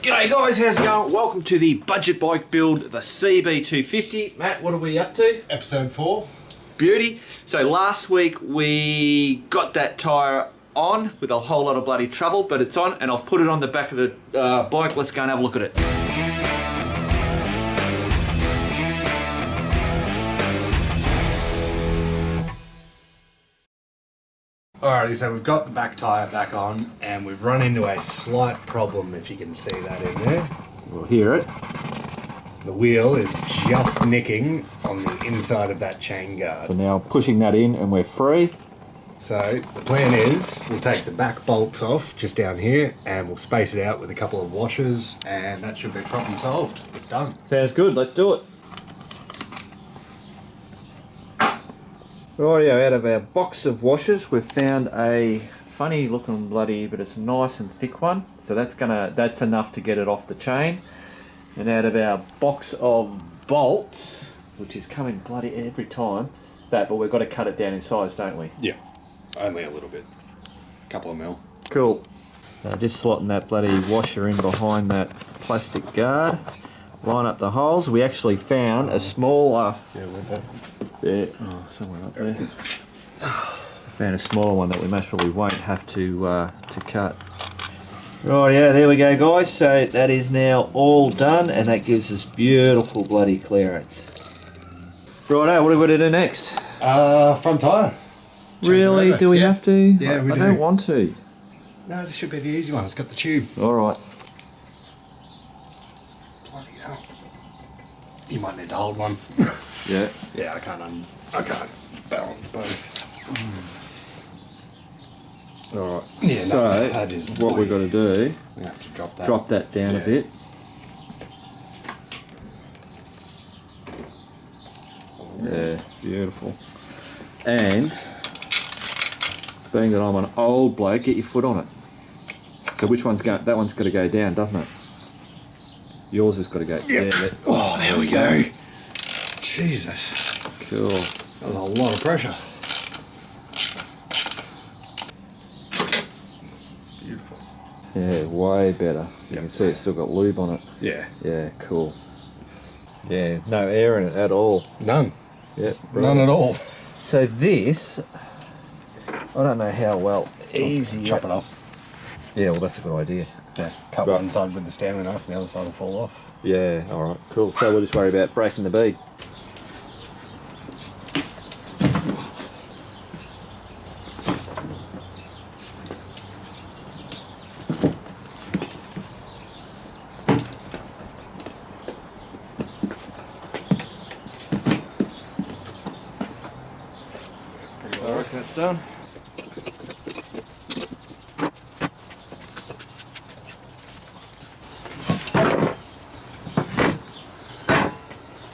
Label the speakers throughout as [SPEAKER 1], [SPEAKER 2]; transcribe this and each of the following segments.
[SPEAKER 1] G'day guys, how's it going? Welcome to the budget bike build, the CB250. Matt, what are we up to?
[SPEAKER 2] Episode 4.
[SPEAKER 1] Beauty. So last week we got that tyre on with a whole lot of bloody trouble, but it's on and I've put it on the back of the bike. Let's go and have a look at it.
[SPEAKER 2] Alrighty, so we've got the back tyre back on and we've run into a slight problem, if you can see that in there.
[SPEAKER 1] We'll hear it.
[SPEAKER 2] The wheel is just nicking on the inside of that chain guard.
[SPEAKER 1] So now pushing that in and we're free.
[SPEAKER 2] So the plan is we'll take the back bolt off just down here and we'll space it out with a couple of washers and that should be problem solved. Done.
[SPEAKER 1] Sounds good, let's do it. Rightio, out of our box of washers we've found a funny looking bloody, but it's a nice and thick one. So that's enough to get it off the chain. And out of our box of bolts, which is coming bloody every time, but we've got to cut it down in size, don't we?
[SPEAKER 2] Yeah, only a little bit. Couple of mil.
[SPEAKER 1] Cool. Now just slotting that bloody washer in behind that plastic guard. Line up the holes. We actually found a smaller...
[SPEAKER 2] Yeah, where'd that?
[SPEAKER 1] There, oh, somewhere up there. Found a smaller one that we most probably won't have to cut. Right, yeah, there we go, guys. So that is now all done, and that gives us beautiful bloody clearance. Righto, what are we going to do next?
[SPEAKER 2] Front tyre.
[SPEAKER 1] Really? Do we have to?
[SPEAKER 2] Yeah, we do.
[SPEAKER 1] I don't want to.
[SPEAKER 2] No, this should be the easy one. It's got the tube.
[SPEAKER 1] All right.
[SPEAKER 2] Bloody hell. You might need to hold one.
[SPEAKER 1] Yeah.
[SPEAKER 2] Yeah, I can't balance both.
[SPEAKER 1] All right.
[SPEAKER 2] Yeah,
[SPEAKER 1] so
[SPEAKER 2] that is
[SPEAKER 1] what we've got to do,
[SPEAKER 2] we have to drop
[SPEAKER 1] that down a bit. Yeah, beautiful. And being that I'm an old bloke, get your foot on it. So which one's going? That one's got to go down, doesn't it? Yours has got to go.
[SPEAKER 2] Yep.
[SPEAKER 1] Yeah.
[SPEAKER 2] Oh, there we go. Jesus.
[SPEAKER 1] Cool.
[SPEAKER 2] That was a lot of pressure. Beautiful.
[SPEAKER 1] Yeah, way better. You can see it's still got lube on it.
[SPEAKER 2] Yeah.
[SPEAKER 1] Yeah, cool. Yeah, no air in it at all.
[SPEAKER 2] None.
[SPEAKER 1] Yeah,
[SPEAKER 2] None at all.
[SPEAKER 1] So this, I don't know how well easy.
[SPEAKER 2] Chop it off.
[SPEAKER 1] Yeah, well that's a good idea.
[SPEAKER 2] Yeah. Cut one side with the Stanley knife, and the other side will fall off.
[SPEAKER 1] Yeah, alright, cool. So we'll just worry about breaking the bead. I reckon it's done.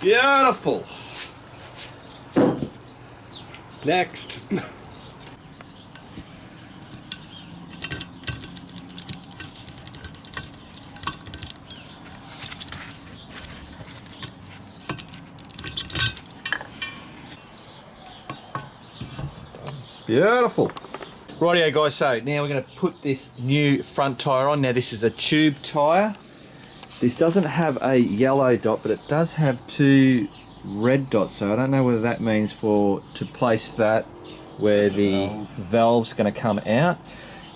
[SPEAKER 1] Beautiful.
[SPEAKER 2] Next.
[SPEAKER 1] Beautiful. Rightio guys, so now we're going to put this new front tyre on. Now this is a tube tyre. This doesn't have a yellow dot, but it does have two red dots, so I don't know whether that means to place that where the valve's going to come out.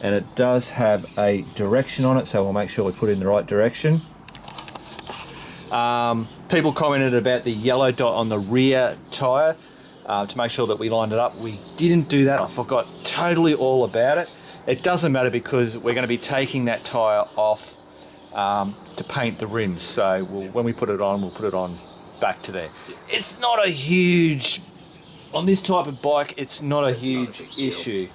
[SPEAKER 1] And it does have a direction on it, so we'll make sure we put it in the right direction. People commented about the yellow dot on the rear tyre. To make sure that we lined it up. We didn't do that. I forgot totally all about it. It doesn't matter because we're going to be taking that tyre off to paint the rims. So when we put it on, we'll put it on back to there. It's not a huge, on this type of bike, it's not a huge issue.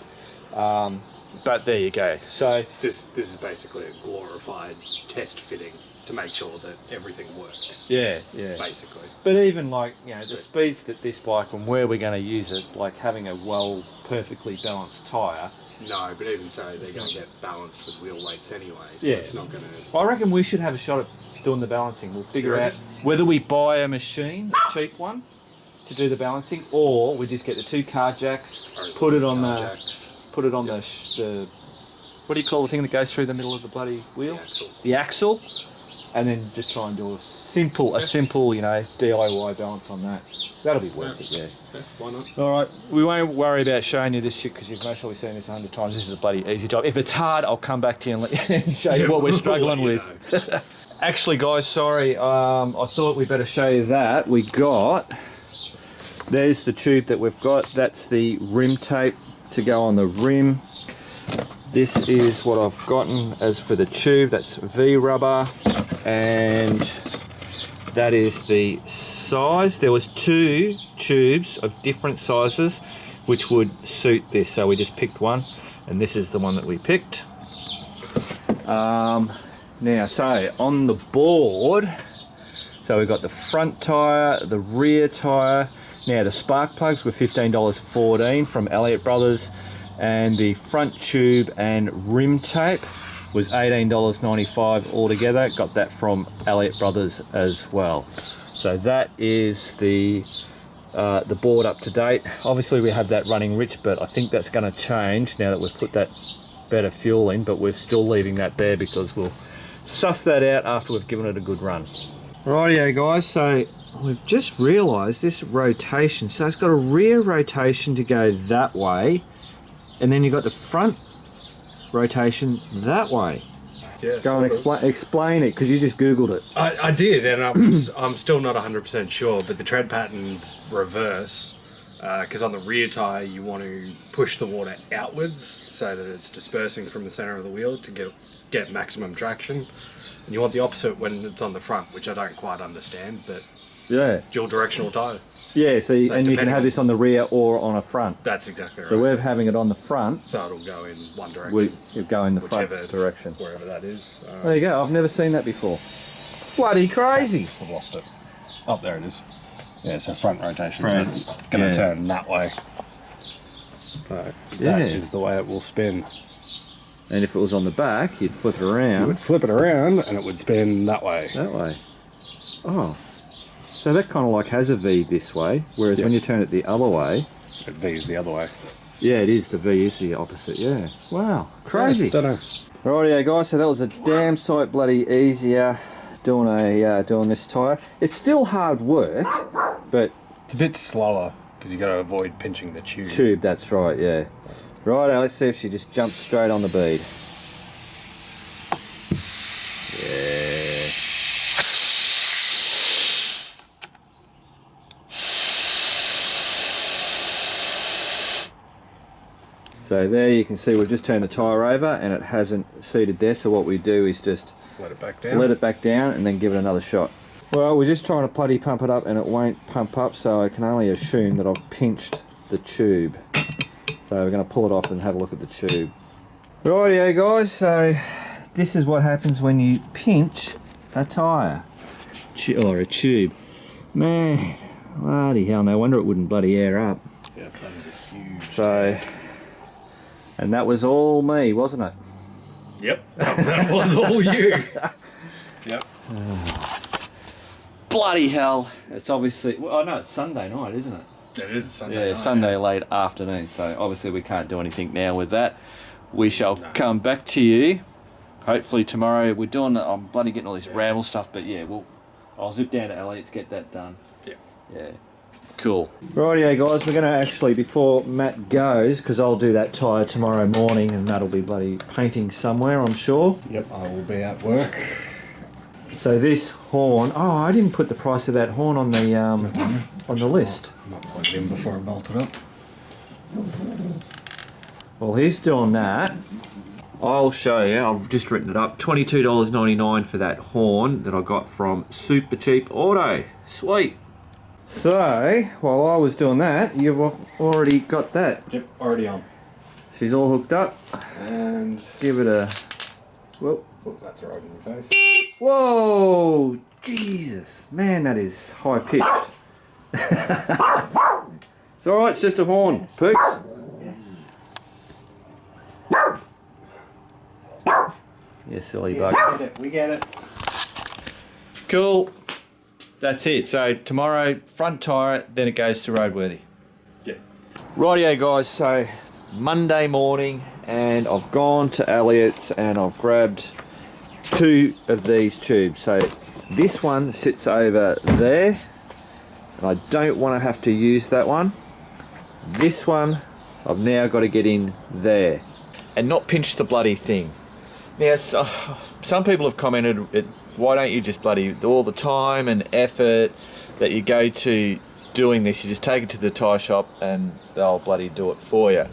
[SPEAKER 1] But there you go. So
[SPEAKER 2] This is basically a glorified test fitting to make sure that everything works.
[SPEAKER 1] yeah.
[SPEAKER 2] Basically.
[SPEAKER 1] But even like, you know, the speeds that this bike and where we're going to use it, like having a perfectly balanced tyre.
[SPEAKER 2] No, but even so, they're going to get balanced with wheel weights anyway, so
[SPEAKER 1] Yeah.
[SPEAKER 2] it's not going to...
[SPEAKER 1] I reckon we should have a shot at doing the balancing. We'll figure out whether we buy a machine, a cheap one, to do the balancing, or we just get the two car jacks, put it on the what do you call the thing that goes through the middle of the bloody wheel? The axle. And then just try and do a simple, you know, DIY balance on that. That'll be worth it, yeah.
[SPEAKER 2] Why not?
[SPEAKER 1] All right, we won't worry about showing you this shit because you've most probably seen this 100 times. This is a bloody easy job. If it's hard, I'll come back to you and let you show you what we're struggling with. Actually, guys, sorry, I thought we better show you that. There's the tube that we've got. That's the rim tape to go on the rim. This is what I've gotten as for the tube. That's V rubber, and that is the size. There was 2 tubes of different sizes which would suit this, so we just picked one, and this is the one that we picked. Now, so on the board, so we've got the front tyre, the rear tyre. Now the spark plugs were $15.14 from Elliott Brothers, and the front tube and rim tape was $18.95 altogether. Got that from Elliott Brothers as well. So that is the board up to date. Obviously we have that running rich, but I think that's going to change now that we've put that better fuel in, but we're still leaving that there because we'll suss that out after we've given it a good run. Rightio guys, so we've just realised this rotation, so it's got a rear rotation to go that way, and then you've got the front rotation that way.
[SPEAKER 2] Yes,
[SPEAKER 1] Go and explain it, because you just Googled it.
[SPEAKER 2] I did, and I'm still not 100% sure, but the tread pattern's reverse, because on the rear tyre you want to push the water outwards so that it's dispersing from the centre of the wheel to get maximum traction. And you want the opposite when it's on the front, which I don't quite understand, but
[SPEAKER 1] yeah,
[SPEAKER 2] dual directional tyre.
[SPEAKER 1] Yeah, so and you can have this on the rear or on a front.
[SPEAKER 2] That's exactly right.
[SPEAKER 1] So we're having it on the front.
[SPEAKER 2] So it'll go in one direction.
[SPEAKER 1] You go in the front direction.
[SPEAKER 2] Wherever that is.
[SPEAKER 1] There you go. I've never seen that before. Bloody crazy.
[SPEAKER 2] I've lost it. Oh, there it is. Yeah, so front rotation.
[SPEAKER 1] Front.
[SPEAKER 2] So it's going to turn that way. So that is the way it will spin.
[SPEAKER 1] And if it was on the back, you'd flip it around.
[SPEAKER 2] You would flip it around and it would spin that way.
[SPEAKER 1] That way. Oh. So that kind of like has a V this way, whereas when you turn it the other way...
[SPEAKER 2] It V's the other way.
[SPEAKER 1] Yeah, it is. The V is the opposite, yeah. Wow, crazy.
[SPEAKER 2] Don't know.
[SPEAKER 1] Rightio guys, so that was a damn sight bloody easier doing this tyre. It's still hard work, but...
[SPEAKER 2] It's a bit slower, because you've got to avoid pinching the tube.
[SPEAKER 1] Tube, that's right, yeah. Righto, let's see if she just jumps straight on the bead. Yeah. So there you can see we've just turned the tyre over and it hasn't seated there, so what we do is just
[SPEAKER 2] let it back down.
[SPEAKER 1] Let it back down and then give it another shot. Well, we're just trying to bloody pump it up and it won't pump up, so I can only assume that I've pinched the tube. So we're going to pull it off and have a look at the tube. Rightio guys, so this is what happens when you pinch a tyre. Or a tube. Man, bloody hell, no wonder it wouldn't bloody air up.
[SPEAKER 2] Yeah, that is a huge
[SPEAKER 1] So, and that was all me, wasn't it?
[SPEAKER 2] Yep, that was all you. Yep.
[SPEAKER 1] Bloody hell. It's obviously, well, I know it's Sunday night, isn't it?
[SPEAKER 2] It is Sunday
[SPEAKER 1] night.
[SPEAKER 2] night,
[SPEAKER 1] Sunday late afternoon, so obviously we can't do anything now with that. We shall come back to you, hopefully tomorrow. We're doing, I'm bloody getting all this ramble stuff, but yeah, I'll zip down to Elliott's, get that done. Yeah. Cool. Rightio guys, we're going to actually, before Matt goes, because I'll do that tyre tomorrow morning and Matt will be bloody painting somewhere, I'm sure.
[SPEAKER 2] Yep, I will be at work.
[SPEAKER 1] So this horn, oh, I didn't put the price of that horn on the list.
[SPEAKER 2] I might plug it in before I bolt it up.
[SPEAKER 1] Well, he's doing that. I'll show you, I've just written it up. $22.99 for that horn that I got from Super Cheap Auto. Sweet. So, while I was doing that, you've already got that.
[SPEAKER 2] Yep, already on.
[SPEAKER 1] She's all hooked up.
[SPEAKER 2] And
[SPEAKER 1] give it a... Whoa.
[SPEAKER 2] Oh, that's right in your face.
[SPEAKER 1] Whoa! Jesus. Man, that is high pitched. It's alright, it's just a horn. Pooks?
[SPEAKER 2] Yes.
[SPEAKER 1] You silly bug.
[SPEAKER 2] We get it.
[SPEAKER 1] Cool. That's it. So tomorrow, front tyre, then it goes to roadworthy.
[SPEAKER 2] Yep.
[SPEAKER 1] Rightio guys, so Monday morning and I've gone to Elliott's and I've grabbed 2 of these tubes. So this one sits over there, and I don't want to have to use that one. This one I've now got to get in there and not pinch the bloody thing. Now some people have commented, why don't you just bloody, all the time and effort that you go to doing this, you just take it to the tyre shop and they'll bloody do it for you.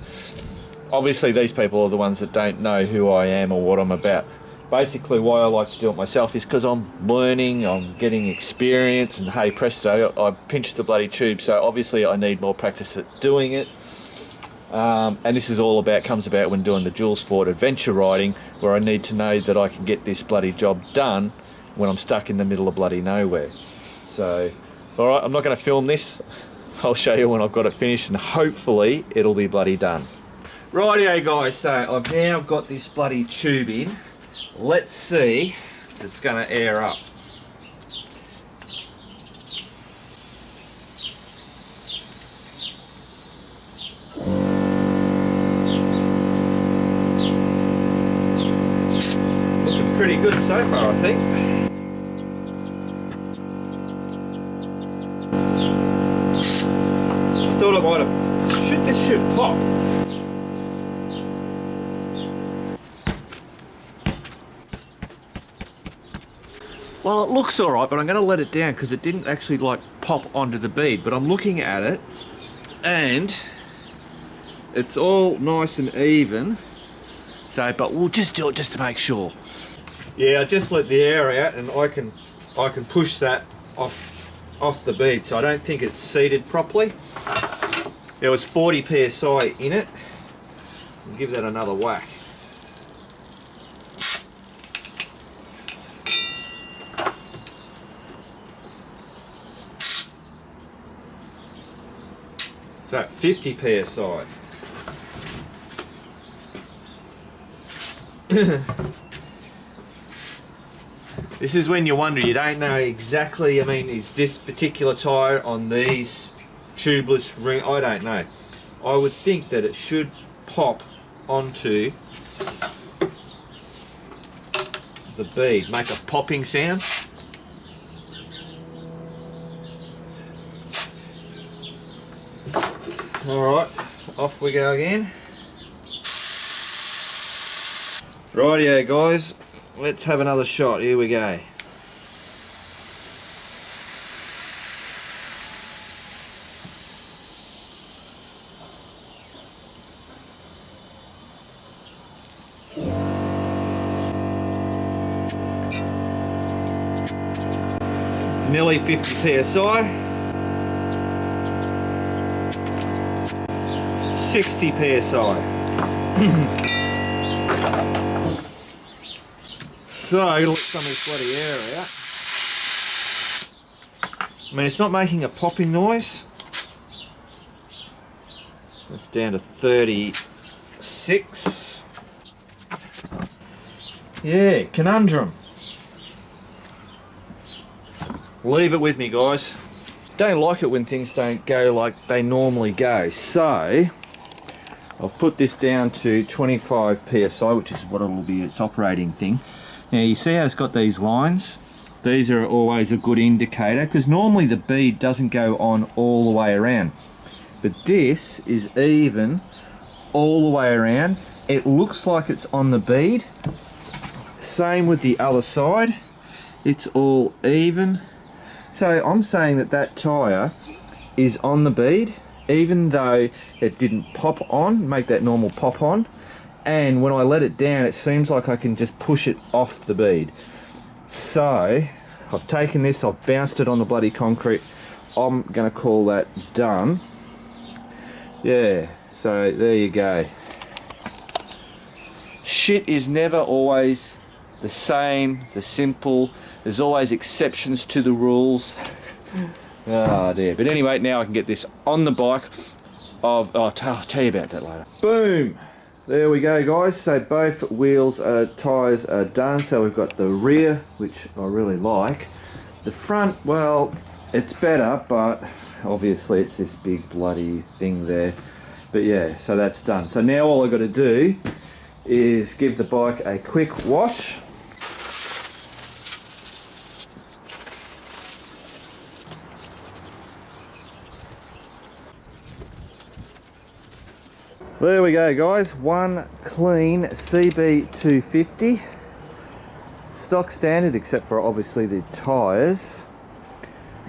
[SPEAKER 1] Obviously these people are the ones that don't know who I am or what I'm about. Basically why I like to do it myself is because I'm learning, I'm getting experience, and hey presto, I pinch the bloody tube, so obviously I need more practice at doing it. And this is all about, comes about when doing the dual sport adventure riding, where I need to know that I can get this bloody job done when I'm stuck in the middle of bloody nowhere. So, alright, I'm not going to film this. I'll show you when I've got it finished, and hopefully it'll be bloody done. Rightio guys, so I've now got this bloody tube in. Let's see if it's going to air up. Looking pretty good so far, I think. I thought I might have... This should pop. Well, it looks alright, but I'm going to let it down because it didn't actually like pop onto the bead. But I'm looking at it and it's all nice and even. So, but we'll just do it just to make sure. Yeah, I just let the air out and I can push that off the bead. So I don't think it's seated properly. There was 40 psi in it. I'll give that another whack. So 50 psi. This is when you wonder, you don't know exactly, I mean, is this particular tyre on these tubeless ring? I don't know. I would think that it should pop onto the bead, make a popping sound. Alright, off we go again. Rightio guys, let's have another shot. Here we go. Nearly 50 psi. 60 psi. So I'm gonna let some of this bloody air out. I mean, it's not making a popping noise. It's down to 36. Yeah, conundrum. Leave it with me, guys. Don't like it when things don't go like they normally go. So I've put this down to 25 psi, which is what it'll be, its operating thing. Now you see how it's got these lines? These are always a good indicator, because normally the bead doesn't go on all the way around. But this is even all the way around. It looks like it's on the bead. Same with the other side. It's all even. So I'm saying that that tyre is on the bead, even though it didn't pop on, make that normal pop on. And when I let it down, it seems like I can just push it off the bead. So I've taken this, I've bounced it on the bloody concrete. I'm gonna call that done. Yeah, so there you go. Shit is never always the same, the simple. There's always exceptions to the rules. Oh dear. But anyway, now I can get this on the bike. I'll tell you about that later. Boom! There we go, guys. So both wheels, tyres are done. So we've got the rear, which I really like. The front, well, it's better, but obviously it's this big bloody thing there. But yeah, so that's done. So now all I've got to do is give the bike a quick wash. There we go, guys. One clean CB250. Stock standard, except for obviously the tyres.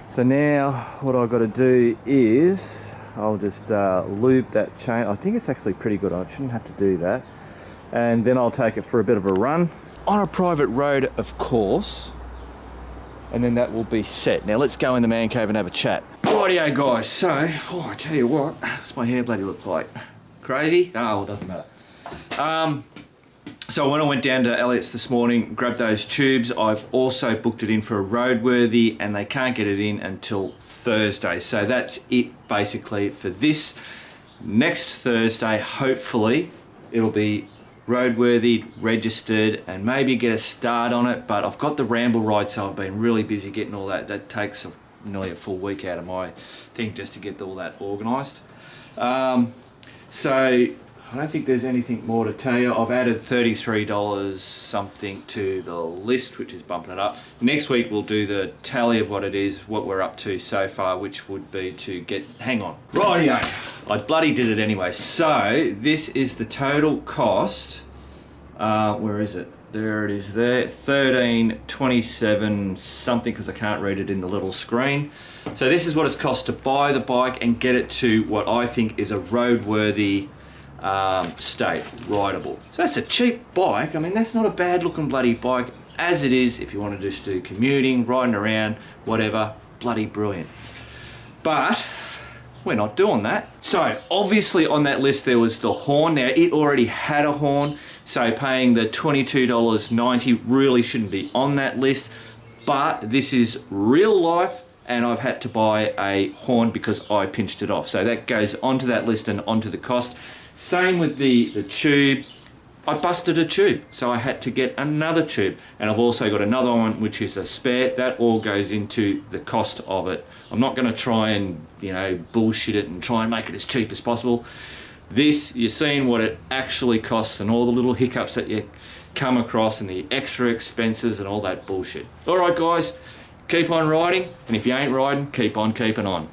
[SPEAKER 1] So now what I've got to do is I'll just lube that chain. I think it's actually pretty good. I shouldn't have to do that. And then I'll take it for a bit of a run on a private road, of course. And then that will be set. Now let's go in the man cave and have a chat. Rightio, guys. So, I tell you what, what's my hair bloody look like? Crazy? Oh, well, it doesn't matter. So when I went down to AEST this morning, grabbed those tubes, I've also booked it in for a roadworthy, and they can't get it in until Thursday. So that's it basically for this. Next Thursday, hopefully, it'll be roadworthy, registered, and maybe get a start on it. But I've got the ramble ride, so I've been really busy getting all that. That takes nearly a full week out of my thing just to get all that organised. So I don't think there's anything more to tell you. I've added $33 something to the list, which is bumping it up. Next week we'll do the tally of what it is, what we're up to so far, which would be to get, hang on, rightio, I bloody did it anyway. So this is the total cost, where is it? There it is there, $13.27 something, because I can't read it in the little screen. So this is what it's cost to buy the bike and get it to what I think is a roadworthy state, rideable. So that's a cheap bike. I mean, that's not a bad looking bloody bike as it is. If you want to just do commuting, riding around, whatever, bloody brilliant. But we're not doing that. So obviously on that list there was the horn. Now it already had a horn, so paying the $22.90 really shouldn't be on that list. But this is real life, and I've had to buy a horn because I pinched it off. So that goes onto that list and onto the cost. Same with the tube. I busted a tube, so I had to get another tube. And I've also got another one, which is a spare. That all goes into the cost of it. I'm not gonna try and, you know, bullshit it and try and make it as cheap as possible. This, you're seeing what it actually costs and all the little hiccups that you come across and the extra expenses and all that bullshit. All right, guys. Keep on riding, and if you ain't riding, keep on keeping on.